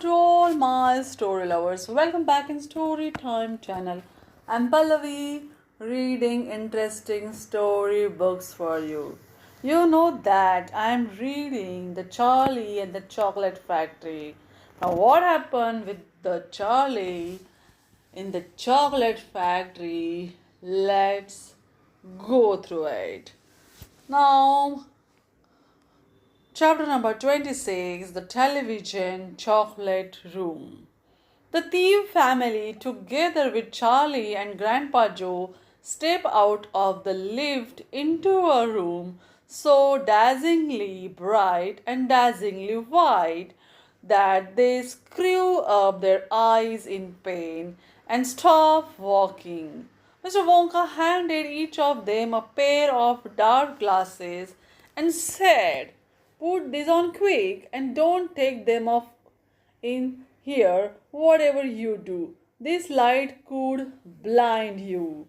to all my story lovers. Welcome back in Storytime channel. I'm Pallavi, reading interesting story books for you. You know that I'm reading The Charlie and the Chocolate Factory. Now, what happened with the Charlie in the chocolate factory? Let's go through it. Now, Chapter number 26, The Television Chocolate Room. The thief family, together with Charlie and Grandpa Joe, step out of the lift into a room so dazzlingly bright and dazzlingly white that they screw up their eyes in pain and stop walking. Mr. Wonka handed each of them a pair of dark glasses and said, "Put these on quick and don't take them off in here, whatever you do. This light could blind you."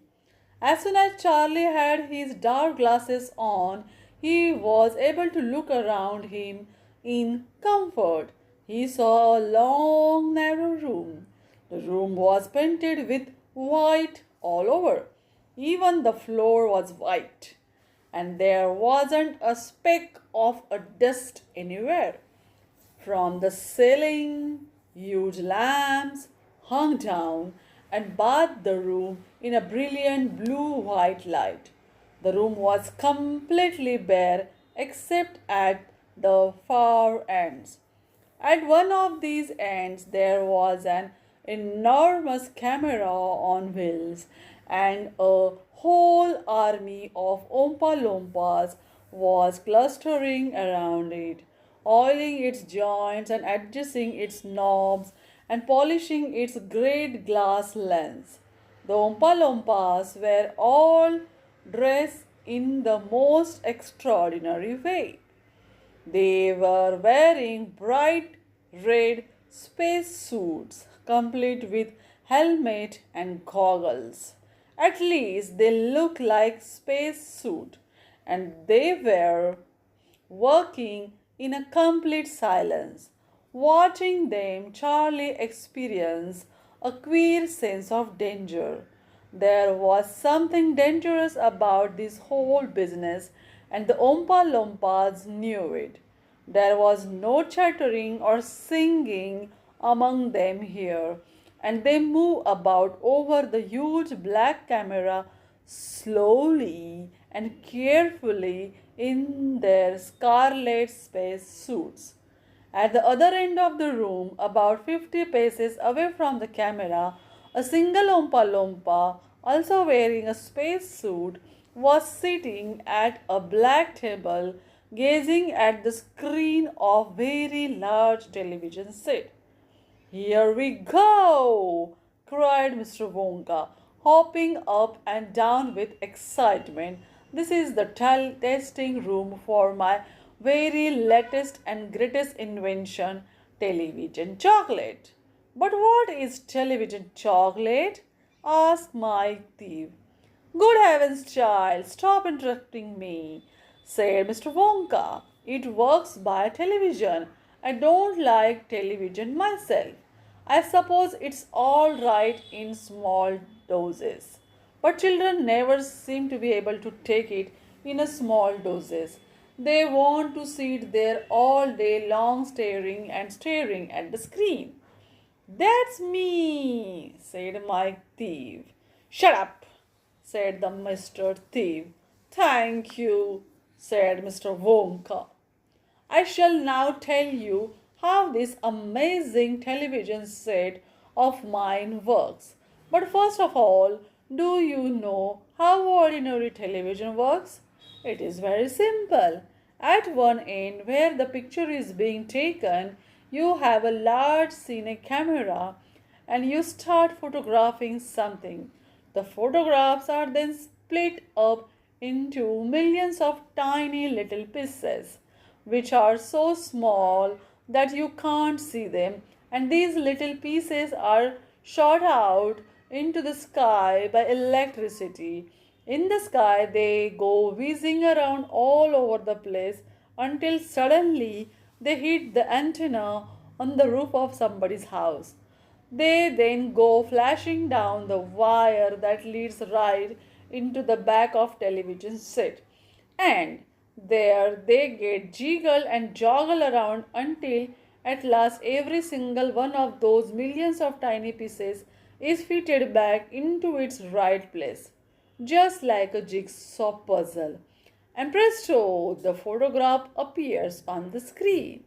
As soon as Charlie had his dark glasses on, he was able to look around him in comfort. He saw a long, narrow room. The room was painted with white all over. Even the floor was white, and there wasn't a speck of a dust anywhere. From the ceiling, huge lamps hung down and bathed the room in a brilliant blue-white light. The room was completely bare except at the far ends. At one of these ends, there was an enormous camera on wheels, and a whole army of Oompa Loompas was clustering around it, oiling its joints and adjusting its knobs and polishing its great glass lens. The Oompa Loompas were all dressed in the most extraordinary way. They were wearing bright red space suits, complete with helmet and goggles. At least they looked like space suit, and they were working in a complete silence. Watching them, Charlie experienced a queer sense of danger. There was something dangerous about this whole business, and the Oompa Loompas knew it. There was no chattering or singing among them here, and they moved about over the huge black camera slowly and carefully in their scarlet space suits. At the other end of the room, about 50 paces away from the camera, a single Oompa Loompa, also wearing a space suit, was sitting at a black table, gazing at the screen of very large television set. "Here we go!" cried Mr. Wonka, hopping up and down with excitement. "This is the tasting room for my very latest and greatest invention, television chocolate." "But what is television chocolate?" asked my thief. "Good heavens, child, stop interrupting me," said Mr. Wonka. "It works by television. I don't like television myself. I suppose it's all right in small doses. But children never seem to be able to take it in a small doses. They want to sit there all day long staring at the screen." "That's me," said my thief. "Shut up," said the Mr. Thief. "Thank you," said Mr. Wonka. "I shall now tell you how this amazing television set of mine works. But first of all, do you know how ordinary television works? It is very simple. At one end, where the picture is being taken, you have a large cine camera and you start photographing something. The photographs are then split up into millions of tiny little pieces, which are so small that you can't see them, and these little pieces are shot out into the sky by electricity. In the sky, they go whizzing around all over the place until suddenly they hit the antenna on the roof of somebody's house. They then go flashing down the wire that leads right into the back of television set. And there they get jiggle and joggle around until at last every single one of those millions of tiny pieces is fitted back into its right place, just like a jigsaw puzzle. And presto, the photograph appears on the screen.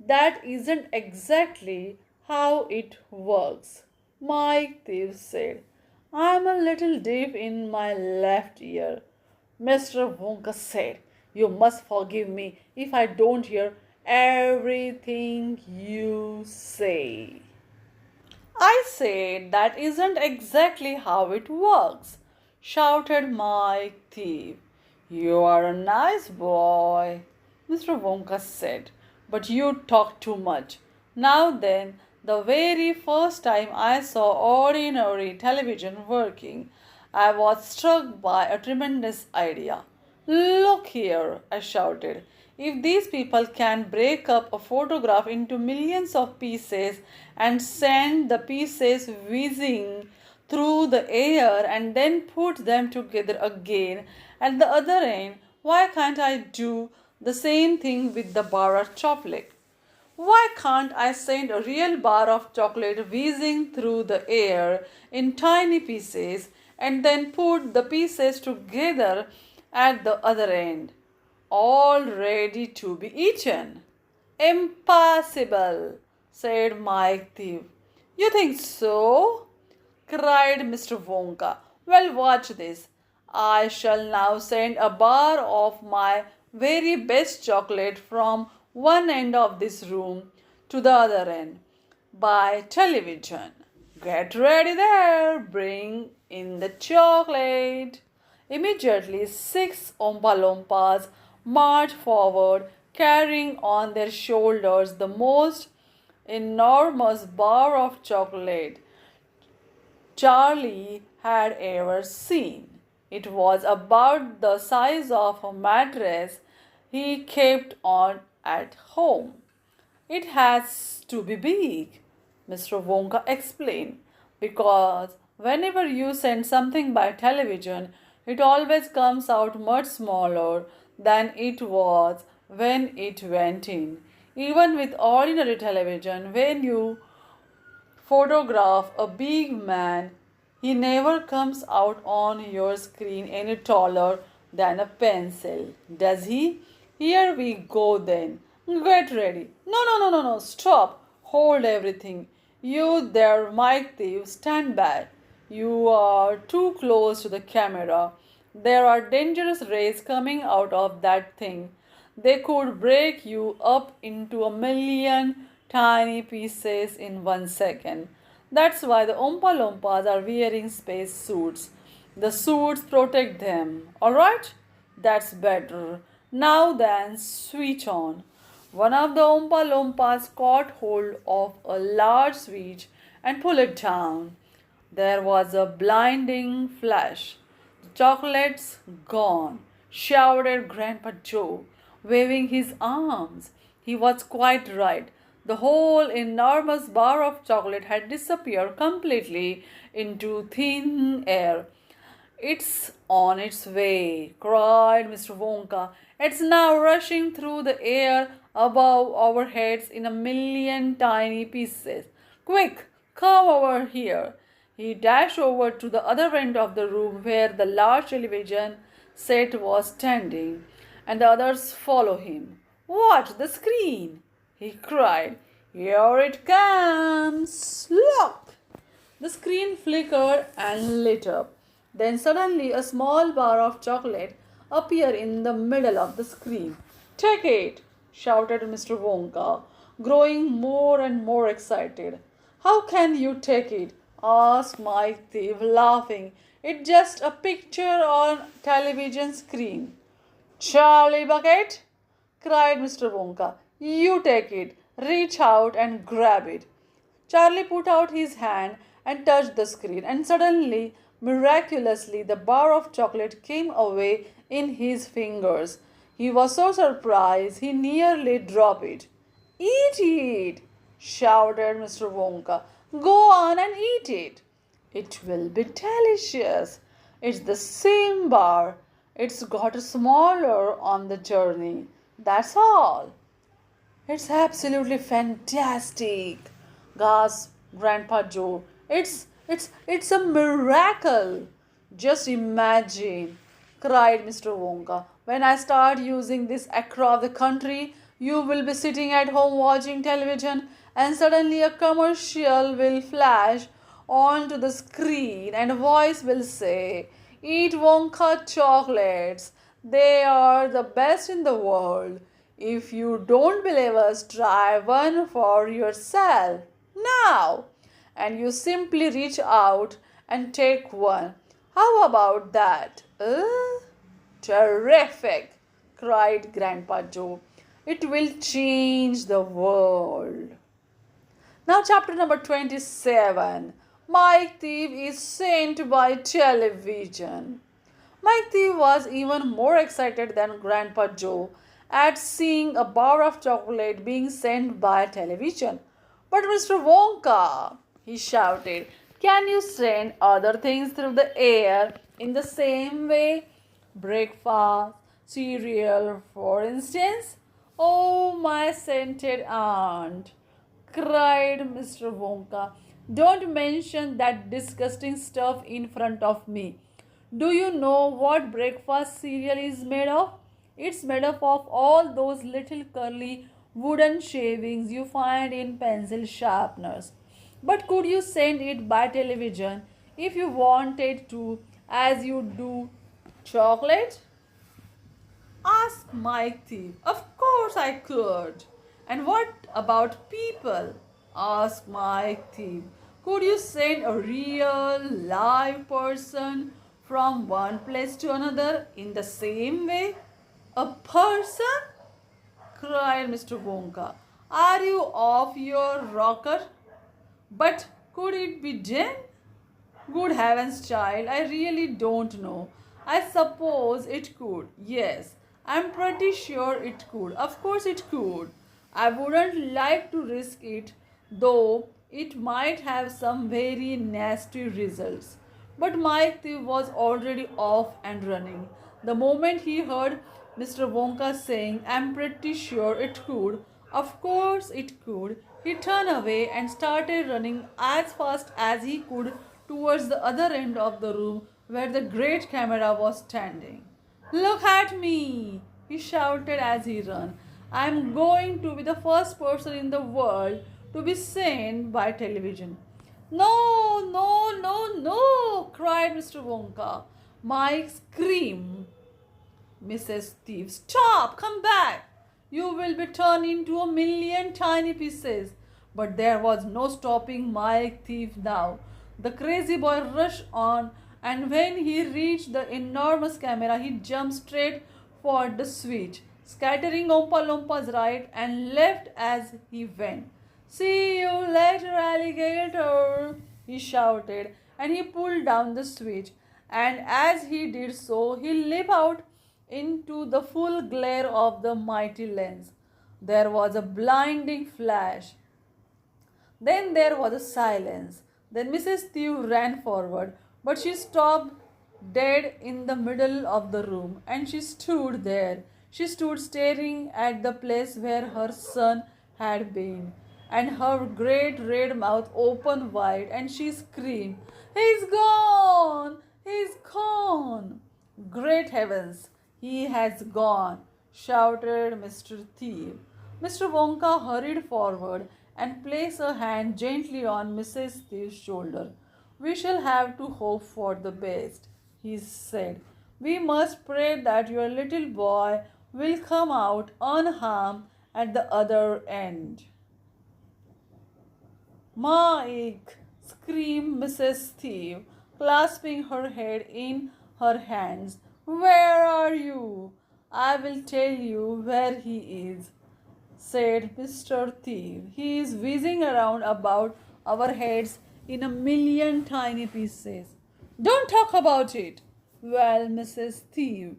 That isn't exactly how it works, Mike Thief said. I'm a little deep in my left ear. Mr. Wonka said, you must forgive me if I don't hear everything you say. I said that isn't exactly how it works, shouted Mike Thief. You are a nice boy, Mr. Wonka said, but you talk too much. Now then, the very first time I saw ordinary television working, I was struck by a tremendous idea. Look here, I shouted. If these people can break up a photograph into millions of pieces and send the pieces whizzing through the air and then put them together again at the other end, why can't I do the same thing with the bar of chocolate? Why can't I send a real bar of chocolate whizzing through the air in tiny pieces and then put the pieces together at the other end, all ready to be eaten? Impossible, said Mike Thief. You think so? Cried Mr. Wonka. Well, watch this. I shall now send a bar of my very best chocolate from one end of this room to the other end by television. Get ready there. Bring in the chocolate. Immediately, 6 Oompa Loompas marched forward, carrying on their shoulders the most enormous bar of chocolate Charlie had ever seen. It was about the size of a mattress he kept on at home. It has to be big, Mr. Wonka explained, because whenever you send something by television, it always comes out much smaller than it was when it went in. Even with ordinary television, when you photograph a big man, he never comes out on your screen any taller than a pencil, does he? Here we go then. Get ready. No, stop. Hold everything. You there, Mike Thief, stand back. You are too close to the camera. There are dangerous rays coming out of that thing. They could break you up into a million tiny pieces in 1 second. That's why the Oompa Loompas are wearing space suits. The suits protect them. Alright? That's better. Now then, switch on. One of the Oompa Loompas caught hold of a large switch and pulled it down. There was a blinding flash. The chocolate's gone, shouted Grandpa Joe, waving his arms. He was quite right. The whole enormous bar of chocolate had disappeared completely into thin air. It's on its way, cried Mr. Wonka. It's now rushing through the air above our heads in a million tiny pieces. Quick, come over here. He dashed over to the other end of the room where the large television set was standing, and the others followed him. Watch the screen, he cried. Here it comes. Look! The screen flickered and lit up. Then suddenly a small bar of chocolate appeared in the middle of the screen. Take it, shouted Mr. Wonka, growing more and more excited. How can you take it? Asked Mike Thief, laughing. It's just a picture on television screen. Charlie Bucket, cried Mr. Wonka. You take it. Reach out and grab it. Charlie put out his hand and touched the screen, and suddenly, miraculously, the bar of chocolate came away in his fingers. He was so surprised he nearly dropped it. Eat it, shouted Mr. Wonka. Go on and eat it. It will be delicious. It's the same bar. It's got smaller on the journey. That's all. It's absolutely fantastic, gasped Grandpa Joe. It's a miracle. Just imagine, cried Mr. Wonka. When I start using this across the country, you will be sitting at home watching television, and suddenly a commercial will flash onto the screen, and a voice will say, Eat Wonka chocolates. They are the best in the world. If you don't believe us, try one for yourself now. And you simply reach out and take one. How about that? Terrific, cried Grandpa Joe. It will change the world. Now, chapter number 27. Mike Thief is sent by television. Mike Thief was even more excited than Grandpa Joe at seeing a bar of chocolate being sent by television. But Mr. Wonka, he shouted, can you send other things through the air in the same way? Breakfast, cereal, for instance? Oh, my scented aunt, cried Mr. Wonka. Don't mention that disgusting stuff in front of me. Do you know what breakfast cereal is made of? It's made up of all those little curly wooden shavings you find in pencil sharpeners. But could you send it by television if you wanted to, as you do chocolate? Asked Mike Thief. Of course I could. And what about people? Asked Mike Thief. Could you send a real live person from one place to another in the same way? A person? Cried Mr. Wonka. Are you off your rocker? But could it be done? Good heavens, child, I really don't know. I suppose it could. Yes, I'm pretty sure it could. Of course it could. I wouldn't like to risk it, though it might have some very nasty results. But Mike Thief was already off and running. The moment he heard Mr. Wonka saying, I'm pretty sure it could, of course it could, he turned away and started running as fast as he could towards the other end of the room where the great camera was standing. Look at me, he shouted as he ran. I am going to be the first person in the world to be seen by television. No, no, no, no, cried Mr. Wonka. Mike screamed. Mrs. Thief, stop, come back. You will be turned into a million tiny pieces. But there was no stopping Mike Thief now. The crazy boy rushed on, and when he reached the enormous camera, he jumped straight for the switch, scattering Oompa Loompas right and left as he went. See you later, alligator, he shouted, and he pulled down the switch. And as he did so, he leaped out into the full glare of the mighty lens. There was a blinding flash. Then there was a silence. Then Mrs. Thief ran forward, but she stopped dead in the middle of the room, and she stood there. She stood staring at the place where her son had been, and her great red mouth opened wide, and she screamed, He's gone! He's gone! Great heavens! He has gone, shouted Mr. Thief. Mr. Wonka hurried forward and placed a hand gently on Mrs. Thief's shoulder. We shall have to hope for the best, he said. We must pray that your little boy will come out unharmed at the other end. Mike, screamed Mrs. Thief, clasping her head in her hands. Where are you? I will tell you where he is, said Mr. Thief. He is whizzing around about our heads in a million tiny pieces. Don't talk about it. Well, Mrs. Thief,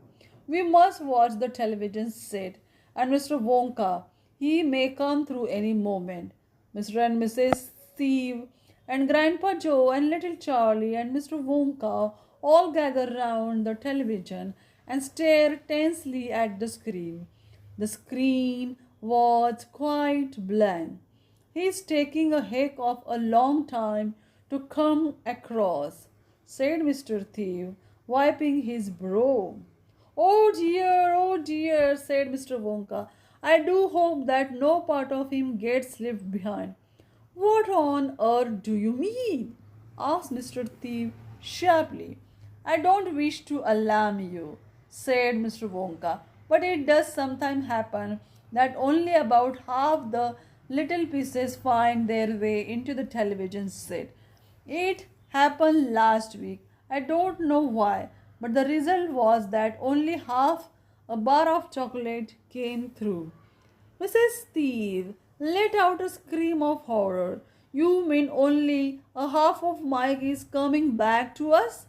we must watch the television set, and Mr. Wonka, he may come through any moment. Mr. and Mrs. Steve and Grandpa Joe and little Charlie and Mr. Wonka all gather round the television and stare tensely at the screen. The screen was quite blank. He's taking a heck of a long time to come across, said Mr. Thief, wiping his brow. Oh dear, said Mr. Wonka. I do hope that no part of him gets left behind. What on earth do you mean? Asked Mr. Thief sharply. I don't wish to alarm you, said Mr. Wonka, but it does sometimes happen that only about half the little pieces find their way into the television set. It happened last week. I don't know why, but the result was that only half a bar of chocolate came through. Mrs. Steve let out a scream of horror. You mean only a half of Mike is coming back to us?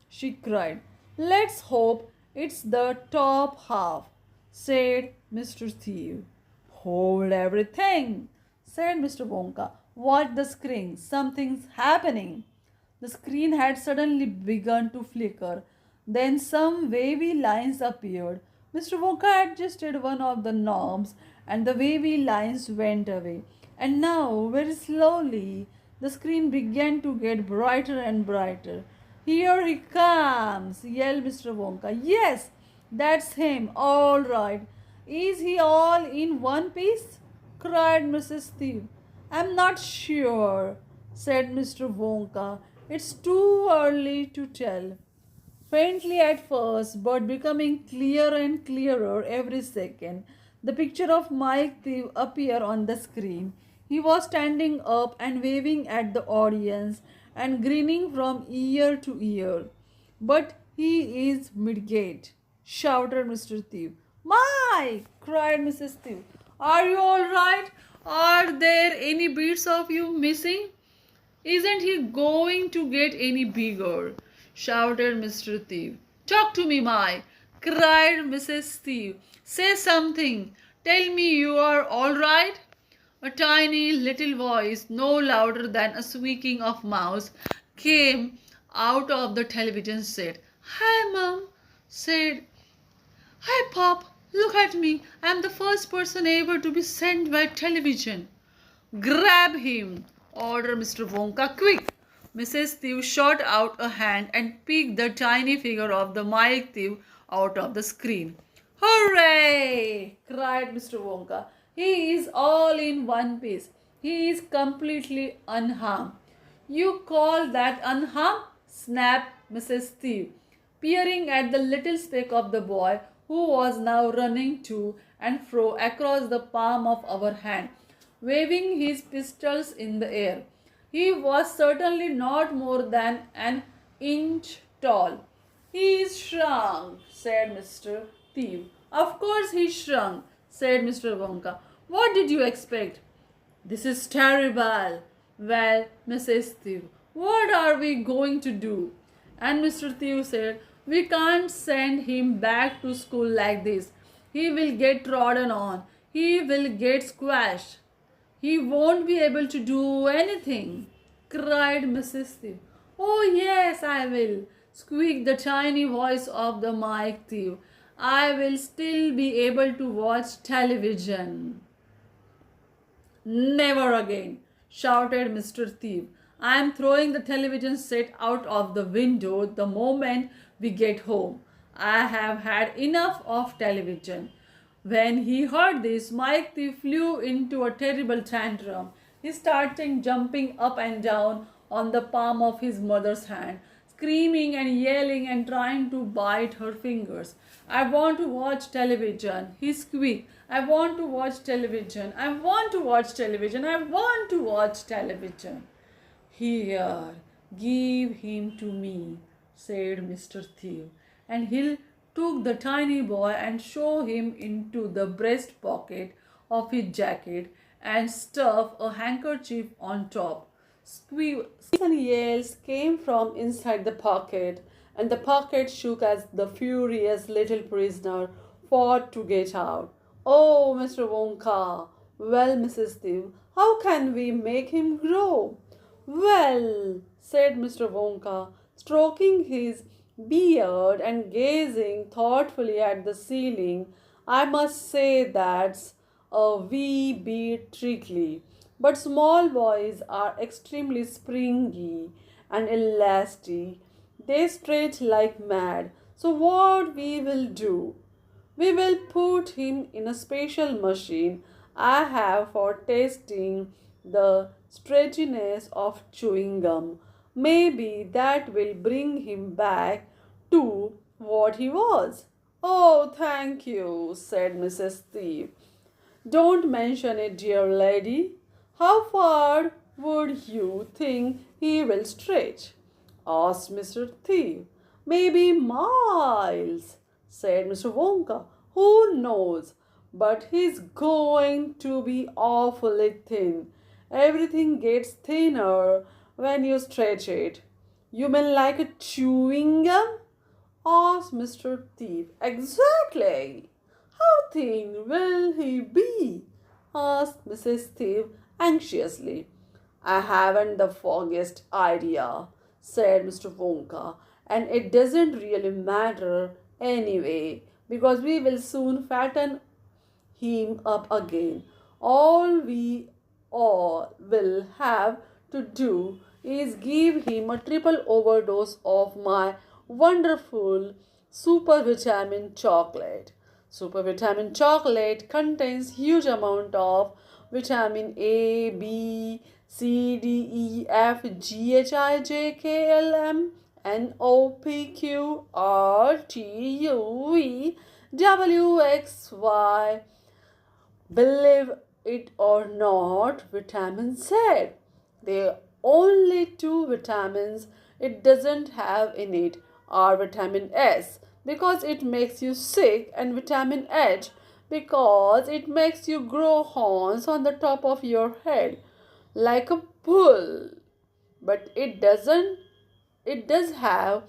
She cried. Let's hope it's the top half, said Mr. Thief. Hold everything, said Mr. Wonka. Watch the screen. Something's happening. The screen had suddenly begun to flicker. Then some wavy lines appeared. Mr. Wonka adjusted one of the knobs and the wavy lines went away. And now, very slowly, the screen began to get brighter and brighter. Here he comes, yelled Mr. Wonka. Yes, that's him, all right. Is he all in one piece? Cried Mrs. Thief. I'm not sure, said Mr. Wonka. It's too early to tell. Faintly at first, but becoming clearer and clearer every second, the picture of Mike Thief appeared on the screen. He was standing up and waving at the audience and grinning from ear to ear. But he is midgate, shouted Mr. Thief. Mike! Cried Mrs. Thief. Are you all right? Are there any bits of you missing? Isn't he going to get any bigger? Shouted Mr. Thief. Talk to me, Mike, cried Mrs. Thief. Say something. Tell me you are all right. A tiny little voice, no louder than a squeaking of mouse, came out of the television set. Hi, Mum, said. Hi, Pop. Look at me. I am the first person ever to be sent by television. Grab him, ordered Mr. Wonka. Quick! Mrs. Thief shot out a hand and picked the tiny figure of the Mike Thief out of the screen. Hooray! Cried Mr. Wonka. He is all in one piece. He is completely unharmed. You call that unharmed? Snapped Mrs. Thief, peering at the little speck of the boy who was now running to and fro across the palm of our hand, waving his pistols in the air. He was certainly not more than an inch tall. He shrunk, said Mr. Thief. Of course he shrunk, said Mr. Wonka. What did you expect? This is terrible. Well, Mrs. Thief, what are we going to do? And Mr. Thief said, we can't send him back to school like this. He will get trodden on. He will get squashed. He won't be able to do anything, cried Mrs. Thief. Oh, yes, I will, squeaked the tiny voice of the Mike Thief. I will still be able to watch television. Never again, shouted Mr. Thief. I am throwing the television set out of the window the moment we get home. I have had enough of television. When he heard this, Mike Thief flew into a terrible tantrum. He started jumping up and down on the palm of his mother's hand, screaming and yelling and trying to bite her fingers. I want to watch television, he squeaked. I want to watch television. I want to watch television. I want to watch television. Here, give him to me, said Mr. Thief, and he took the tiny boy and shoved him into the breast pocket of his jacket and stuffed a handkerchief on top. Squeaks and yells came from inside the pocket, and the pocket shook as the furious little prisoner fought to get out. Oh, Mr. Wonka! Well, Mrs. Thief, How can we make him grow? Well, said Mr. Wonka, stroking his beard and gazing thoughtfully at the ceiling, I must say that's a wee bit tricky. But small boys are extremely springy and elastic. They stretch like mad. So, what we will do? We will put him in a special machine I have for testing the stretchiness of chewing gum. Maybe that will bring him back to what he was. Oh, thank you, said Mrs. Thief. Don't mention it, dear lady. How far would you think he will stretch? Asked Mr. Thief. Maybe miles, said Mr. Wonka. Who knows? But he's going to be awfully thin. Everything gets thinner when you stretch it. You mean like a chewing gum? Asked Mr. Thief. Exactly. How thin will he be? Asked Mrs. Thief anxiously. I haven't the foggiest idea, said Mr. Wonka, and it doesn't really matter anyway, because we will soon fatten him up again. All we all will have to do is give him a triple overdose of my wonderful super vitamin chocolate. Super vitamin chocolate contains huge amount of vitamin A, B, C, D, E, F, G, H, I, J, K, L, M, N, O, P, Q, R, T, U, V, W, X, Y. Believe it or not, vitamin Z. There are only two vitamins it doesn't have in it are vitamin S because it makes you sick and vitamin H because it makes you grow horns on the top of your head like a bull. But it does have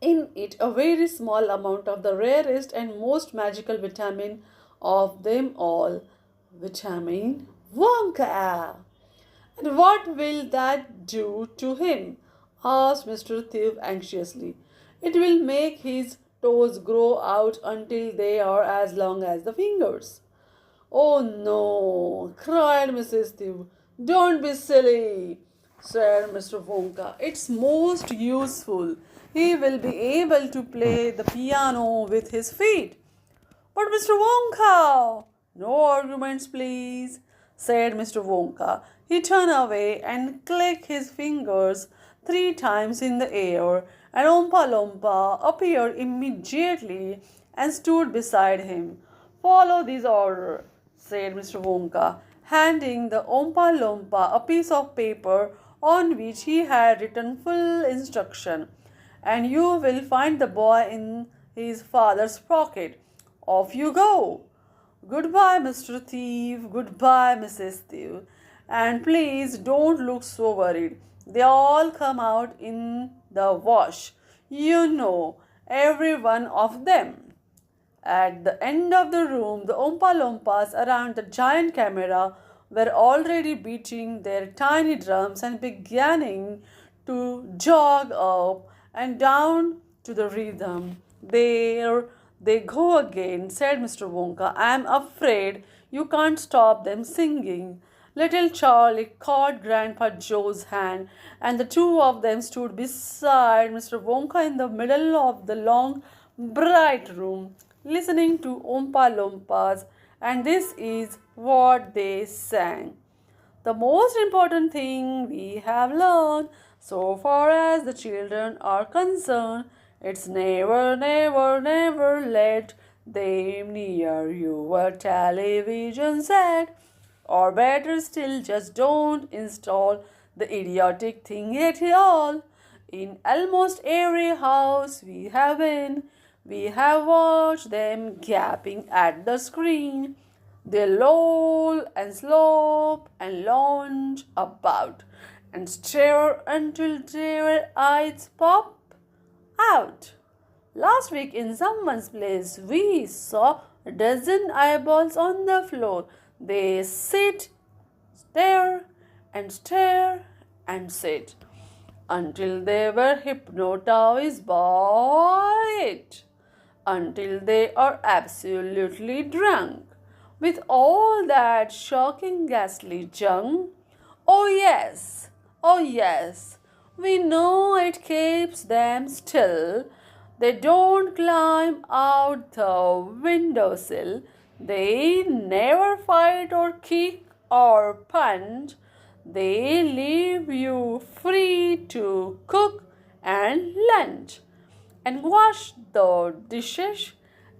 in it a very small amount of the rarest and most magical vitamin of them all, vitamin Wonka. And what will that do to him? Asked Mr. Thief anxiously. It will make his toes grow out until they are as long as the fingers. Oh no, cried Mrs. Thief. Don't be silly, said Mr. Wonka. It's most useful. He will be able to play the piano with his feet. But Mr. Wonka! No arguments, please, said Mr. Wonka. He turned away and clicked his fingers 3 times in the air, and Oompa Loompa appeared immediately and stood beside him. Follow this order, said Mr. Wonka, handing the Oompa Loompa a piece of paper on which he had written full instruction. And you will find the boy in his father's pocket. Off you go. Goodbye, Mr. Thief. Goodbye, Mrs. Thief. And please don't look so worried. They all come out in the wash. You know, every one of them. At the end of the room, the Oompa Loompas around the giant camera were already beating their tiny drums and beginning to jog up and down to the rhythm. There they go again, said Mr. Wonka. I'm afraid you can't stop them singing. Little Charlie caught Grandpa Joe's hand, and the two of them stood beside Mr. Wonka in the middle of the long, bright room, listening to Oompa Loompas, and this is what they sang. The most important thing we have learned so far as the children are concerned, it's never, never, never let them near your television set. Or better still, just don't install the idiotic thing at all. In almost every house we have been, we have watched them gaping at the screen. They loll and slope and lounge about and stare until their eyes pop out. Last week in someone's place, we saw a dozen eyeballs on the floor. They sit stare and stare and sit until they were hypnotized by it, until they are absolutely drunk with all that shocking, ghastly junk. Oh, yes, oh, yes, we know it keeps them still. They don't climb out the windowsill. They never fight or kick or punch. They leave you free to cook and lunch and wash the dishes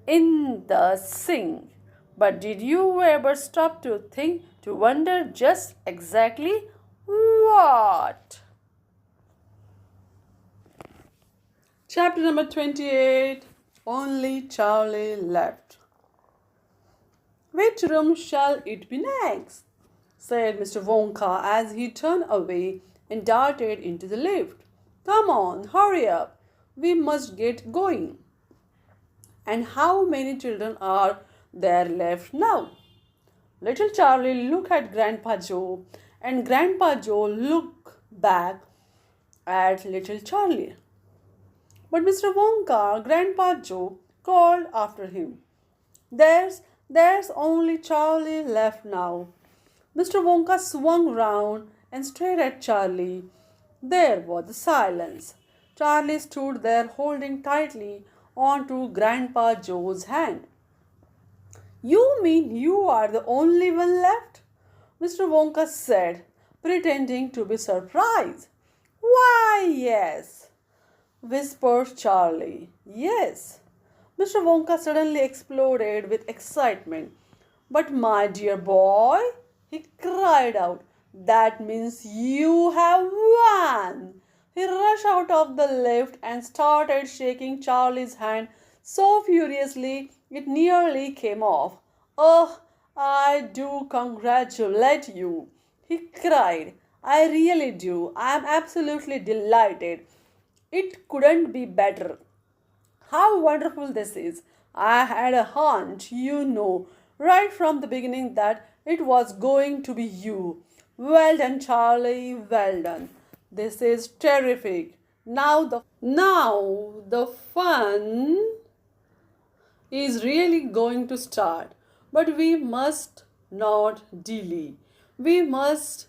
in the sink. But did you ever stop to think, to wonder just exactly what? Chapter number 28. Only Charlie left. Which room shall it be next? Said Mr. Wonka as he turned away and darted into the lift. Come on, hurry up. We must get going. And how many children are there left now? Little Charlie looked at Grandpa Joe, and Grandpa Joe looked back at little Charlie. But Mr. Wonka, Grandpa Joe, called after him. There's only Charlie left now. Mr. Wonka swung round and stared at Charlie. There was the silence. Charlie stood there holding tightly onto Grandpa Joe's hand. You mean you are the only one left? Mr. Wonka said, pretending to be surprised. Why, yes, whispered Charlie. Yes. Mr. Wonka suddenly exploded with excitement. But my dear boy, he cried out, that means you have won. He rushed out of the lift and started shaking Charlie's hand so furiously it nearly came off. Oh, I do congratulate you, he cried. I really do. I am absolutely delighted. It couldn't be better. How wonderful this is. I had a hunch, right from the beginning that it was going to be you. Well done, Charlie, well done. This is terrific. Now the fun is really going to start. But we must not delay. We must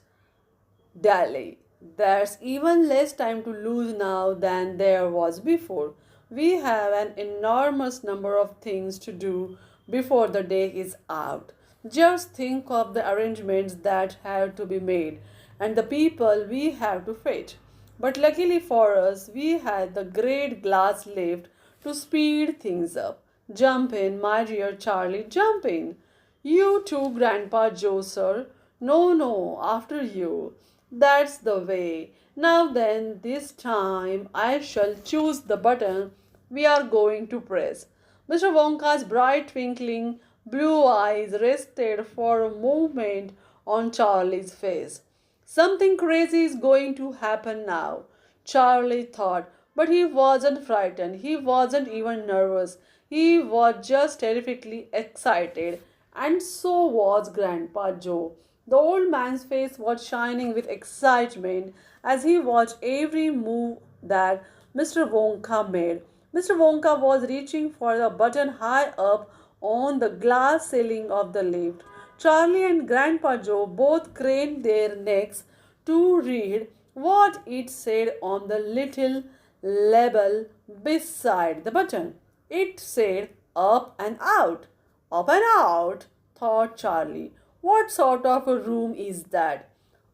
dally. There's even less time to lose now than there was before. We have an enormous number of things to do before the day is out. Just think of the arrangements that have to be made and the people we have to fetch. But luckily for us, we had the great glass lift to speed things up. Jump in, my dear Charlie, jump in. You too, Grandpa Joe, sir. No, no, after you. That's the way. Now then, this time I shall choose the button we are going to press. Mr. Wonka's bright twinkling blue eyes rested for a moment on Charlie's face. Something crazy is going to happen now, Charlie thought, but he wasn't frightened. He wasn't even nervous. He was just terrifically excited, and so was Grandpa Joe. The old man's face was shining with excitement as he watched every move that Mr. Wonka made. Mr. Wonka was reaching for the button high up on the glass ceiling of the lift. Charlie and Grandpa Joe both craned their necks to read what it said on the little label beside the button. It said, up and out. Up and out, thought Charlie. What sort of a room is that?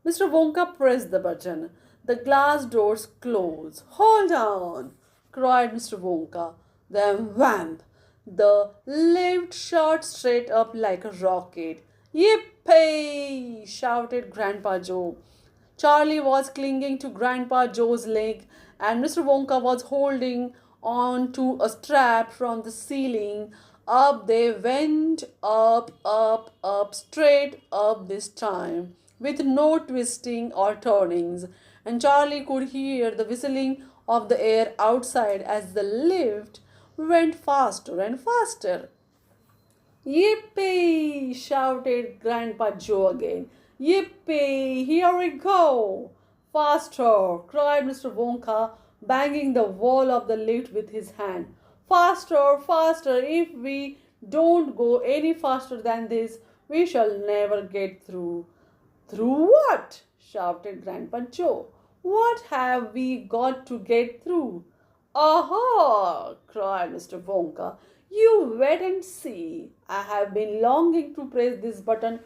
Mr. Wonka pressed the button. The glass doors closed. Hold on, cried Mr. Wonka. Then wham! The lift shot straight up like a rocket. Yippee! Shouted Grandpa Joe. Charlie was clinging to Grandpa Joe's leg, and Mr. Wonka was holding on to a strap from the ceiling. Up they went, up, straight up this time, with no twisting or turnings, and Charlie could hear the whistling of the air outside as the lift went faster and faster. Yippee! Shouted Grandpa Joe again. Yippee! Here we go! Faster! Cried Mr. Wonka, banging the wall of the lift with his hand. Faster! Faster! If we don't go any faster than this, we shall never get through. Through what? Shouted Grandpa Joe. What have we got to get through? Aha! Cried Mr. Wonka. You wait and see. I have been longing to press this button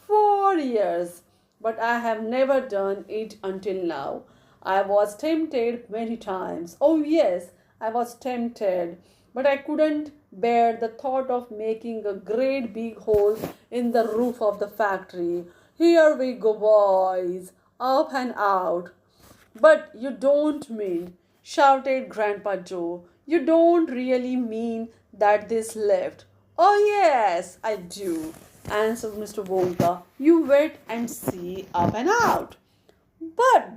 for years, but I have never done it until now. I was tempted many times. Oh, yes, I was tempted, but I couldn't bear the thought of making a great big hole in the roof of the factory. Here we go, boys, up and out. But you don't mean, shouted Grandpa Joe, you don't really mean that this lift? Oh, yes, I do, answered Mr. Wonka. You wait and see, up and out. But,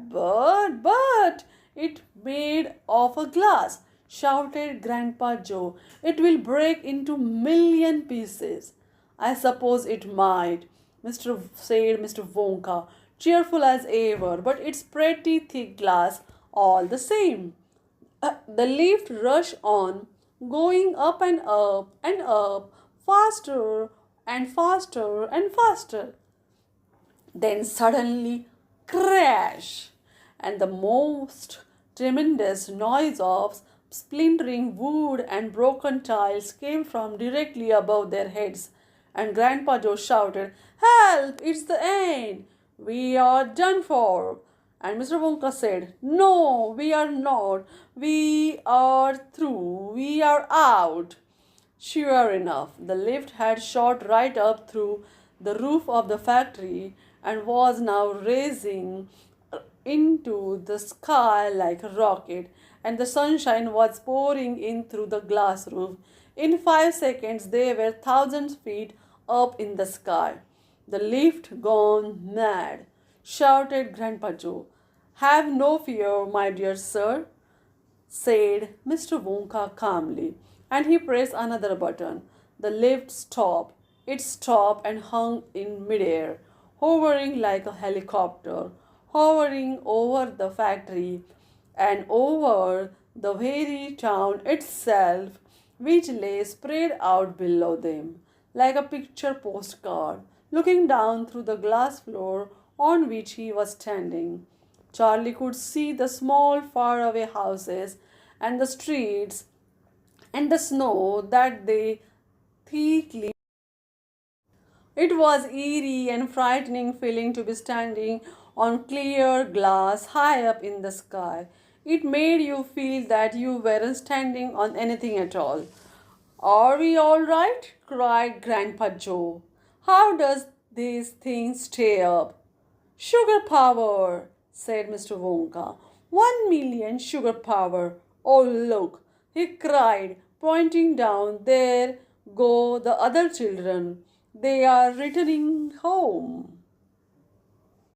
it made of a glass, shouted Grandpa Joe. It will break into million pieces. I suppose it might, said Mr. Wonka, cheerful as ever, but it's pretty thick glass all the same. The lift rushed on, going up and up and up, faster and faster and faster. Then suddenly, crash! And the most tremendous noise of splintering wood and broken tiles came from directly above their heads. And Grandpa Joe shouted, Help! It's the end! We are done for! And Mr. Wonka said, No, we are not. We are through. We are out. Sure enough, the lift had shot right up through the roof of the factory and was now raising into the sky like a rocket, and the sunshine was pouring in through the glass roof. In 5 seconds, they were thousands feet up in the sky. The lift gone mad, shouted Grandpa Joe. Have no fear, my dear sir, said Mr. Wonka calmly, and he pressed another button. The lift stopped. It stopped and hung in midair, hovering like a helicopter, hovering over the factory and over the very town itself, which lay spread out below them, like a picture postcard, looking down through the glass floor on which he was standing. Charlie could see the small faraway houses and the streets and the snow that they thickly. It was eerie and frightening feeling to be standing on clear glass high up in the sky. It made you feel that you weren't standing on anything at all. Are we all right? Cried Grandpa Joe. How does these things stay up? Sugar power, said Mr. Wonka. 1,000,000 sugar power. Oh, look, he cried, pointing down. There go the other children. They are returning home.